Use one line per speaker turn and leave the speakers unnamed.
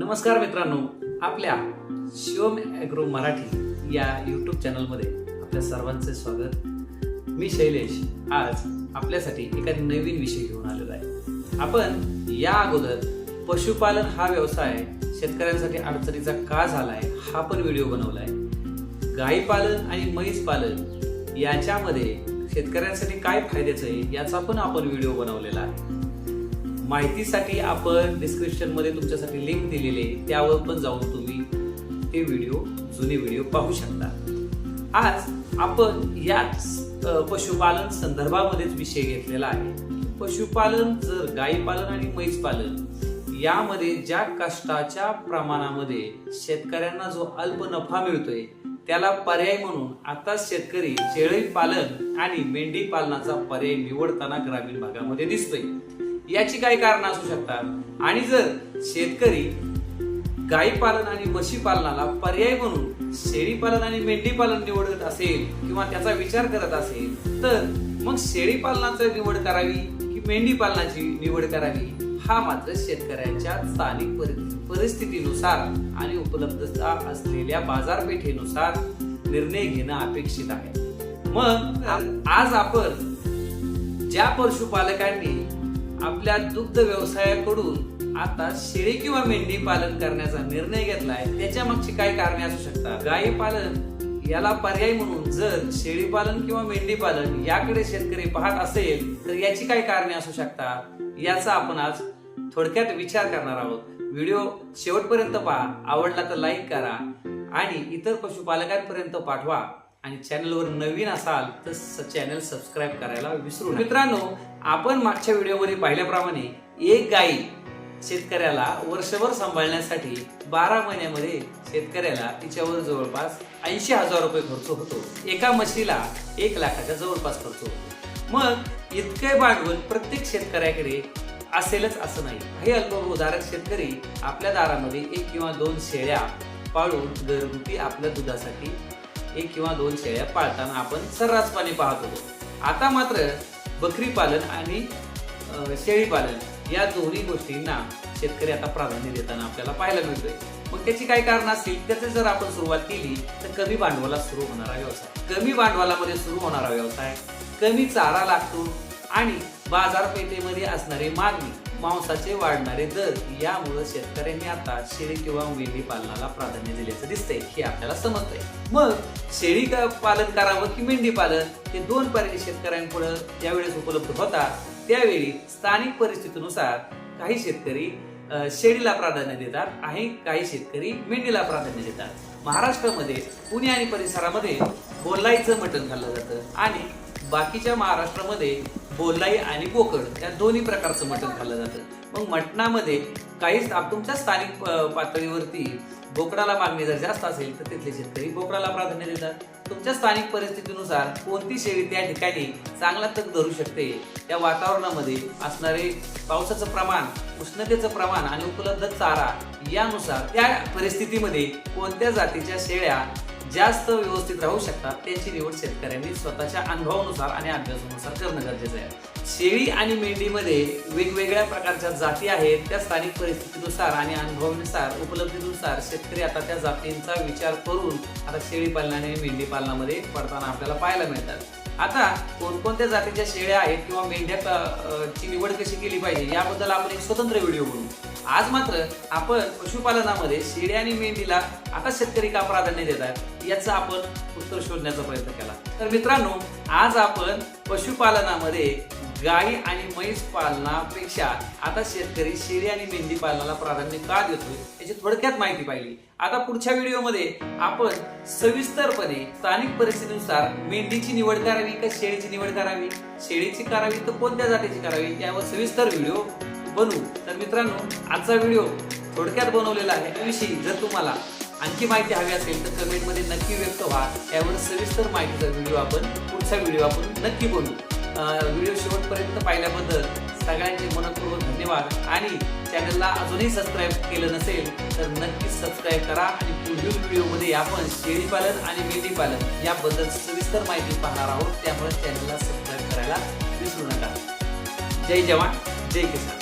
नमस्कार मित्रांनो, आपल्या शिवम ॲग्रो मराठी या यूट्यूब चॅनलमध्ये आपल्या सर्वांचे स्वागत। मी शैलेश आज आपल्यासाठी एका नवीन विषय घेऊन आलेलो आहे। आपण या अगोदर पशुपालन हा व्यवसाय शेतकऱ्यांसाठी अडचणीचा का झालाय हा पण व्हिडिओ बनवलाय। गाई पालन आणि म्हैस पालन याच्यामध्ये शेतकऱ्यांसाठी काय फायद्याचं आहे याचा पण आपण व्हिडिओ बनवलेला आहे। माहितीसाठी आपण डिस्क्रिप्शन मध्ये तुमच्यासाठी लिंक दिलेली आहे, त्यावर पण जाऊन तुम्ही ते जुने व्हिडिओ पाहू शकता। आज आपण या पशुपालन संदर्भामध्येच विषय घेतलेला आहे। पशुपालन जर गाई पालन आणि म्हैस पालन यामध्ये ज्या कष्टाच्या प्रमाणामध्ये शेतकऱ्यांना जो अल्प नफा मिळतोय त्याला पर्याय म्हणून आता शेतकरी शेळी पालन आणि मेंढी पालनाचा पर्याय निवडताना ग्रामीण भागामध्ये दिसतोय। याची काही कारण असू शकतात आणि जर शेतकरी गाई पालन आणि म्हशी पालनाला पर्याय म्हणून शेळी पालन आणि मेंढी पालन निवडत असेल किंवा त्याचा विचार करत असेल तर मग शेळी पालनाची निवड करावी की मेंढी पालनाची निवड करावी हा मात्र शेतकऱ्यांच्या स्थानिक परिस्थितीनुसार आणि उपलब्धता असलेल्या बाजारपेठेनुसार निर्णय घेणं अपेक्षित आहे। मग आज आपण ज्या पशुपालकांनी आपल्या दुग्ध व्यवसायाकडून आता शेळी किंवा मेंढी पालन करण्याचा निर्णय घेतलाय त्याच्या मागची काय कारणे असू शकतात। गाई पालन याला पर्याय म्हणून जर शेळी पालन किंवा मेंढी पालन याकडे शेतकरी पाहत असेल तर याची काय कारणे असू शकतात याचा आपण आज थोडक्यात विचार करणार आहोत। व्हिडिओ शेवटपर्यंत पहा, आवडला तर लाईक करा आणि इतर पशुपालकांपर्यंत पाठवा आणि चॅनलवर नवीन असाल तर चॅनल सबस्क्राईब करायला विसरू नका। मित्रांनो, आपण मागच्या व्हिडिओमध्ये पाहिल्याप्रमाणे एक गाई शेतकऱ्याला वर्षभर सांभाळण्यासाठी 12 महिन्यामध्ये शेतकऱ्याला तिच्यावर जवळपास 80,000 रुपये खर्च होतो। एका म्हशीला 1 लाखाच्या जवळपास खर्च होतो। मग इतके भांडवल प्रत्येक शेतकऱ्याकडे असेलच असं नाही। काही अल्पभूधारक शेतकरी आपल्या दारामध्ये 1 किंवा 2 शेळ्या पाळून घरगुती आपल्या दुधासाठी 1 किंवा 2 शेळ्या पाळताना आपण सर्रासपणे पाहत होतो। आता मात्र बकरी पालन आणि शेळी पालन या दोन्ही गोष्टींना शेतकरी आता प्राधान्य देताना आपल्याला पाहायला मिळतोय। मग त्याची काय कारण असतील त्याची जर आपण सुरुवात केली तर कमी भांडवलात सुरू होणारा व्यवसाय, कमी भांडवलामध्ये सुरू होणारा व्यवसाय, कमी चारा लागतो आणि बाजारपेठेमध्ये असणारी मागणी, मांसाचे वाढणारे दर यामुळे शेतकऱ्यांनी आता शेळी किंवा मेंढी पालनाला प्राधान्य दिल्याचं दिसतंय हे आपल्याला समजतंय। मग शेळी पालन करावं की मेंढी पालन हे दोन पर्याय शेतकऱ्यांपुढे ज्यावेळेस उपलब्ध होतात त्यावेळी स्थानिक परिस्थितीनुसार काही शेतकरी शेळीला प्राधान्य देतात आणि काही शेतकरी मेंढीला प्राधान्य देतात। महाराष्ट्रामध्ये पुणे आणि परिसरामध्ये बोलाईचं मटण खाल्लं जातं आणि बाकीच्या महाराष्ट्रामध्ये बोलाई आणि बोकड या दोन्ही प्रकारचं मटण खाल्लं जातं। मग मटणामध्ये काही तुमच्या स्थानिक पातळीवरती बोकडाला मागणी जर जास्त असेल तर तिथले शेतकरी बोकडाला प्राधान्य देतात। तुमच्या स्थानिक परिस्थितीनुसार कोणती शेळी त्या ठिकाणी चांगला तग धरू शकते, त्या वातावरणामध्ये असणारे पावसाचं प्रमाण, उष्णतेचं प्रमाण आणि उपलब्ध चारा यानुसार त्या परिस्थितीमध्ये कोणत्या जातीच्या शेळ्या जास्त व्यवस्थित राहू शकतात त्याची निवड शेतकऱ्यांनी स्वतःच्या अनुभवानुसार आणि अभ्यासानुसार करणं गरजेचं आहे। शेळी आणि मेंढीमध्ये वेगवेगळ्या प्रकारच्या जाती आहेत, त्या स्थानिक परिस्थितीनुसार आणि अनुभवानुसार उपलब्धीनुसार शेतकरी आता त्या जातींचा विचार करून आता शेळी पालन आणि मेंढी पालनामध्ये पडताना आपल्याला पाहायला मिळतात। आता कोणकोणत्या जातीच्या शेळ्या आहेत किंवा मेंढ्याची निवड कशी केली पाहिजे याबद्दल आपण एक स्वतंत्र व्हिडिओ बनवू। आज मात्र आपण पशुपालनामध्ये शेळी आणि मेंढीला आता शेतकरी का प्राधान्य देतात याचं आपण उत्तर शोधण्याचा प्रयत्न केला। तर मित्रांनो, आज आपण पशुपालनामध्ये गाई आणि म्हैस पालनापेक्षा आता शेतकरी शेळी आणि मेंढी पालनाला प्राधान्य का देतोय याची थोडक्यात माहिती पाहिली। आता पुढच्या व्हिडिओमध्ये आपण सविस्तरपणे स्थानिक परिस्थितीनुसार मेंढीची निवड करावी का शेळीची निवड करावी, शेळीची करावी तर कोणत्या जातीची करावी यावर सविस्तर व्हिडिओ बनवू। तर मित्रांनो, आजचा व्हिडिओ थोडक्यात बनवलेला आहे। त्याविषयी जर तुम्हाला आणखी माहिती हवी असेल तर कमेंटमध्ये नक्की व्यक्त व्हा। यावर सविस्तर माहितीचा व्हिडिओ आपण पुढचा व्हिडिओ आपण नक्की बनवू। व्हिडिओ शेवटपर्यंत पाहिल्याबद्दल सगळ्यांचे मनपूर्वक धन्यवाद आणि चॅनलला अजूनही सबस्क्राईब केलं नसेल तर नक्कीच सबस्क्राईब करा आणि पुढील व्हिडिओमध्ये आपण शेळी पालन आणि मेंढी पालन याबद्दल सविस्तर माहिती पाहणार आहोत, त्यामुळे चॅनलला सबस्क्राईब करायला विसरू नका। जय जवान, जय किसान।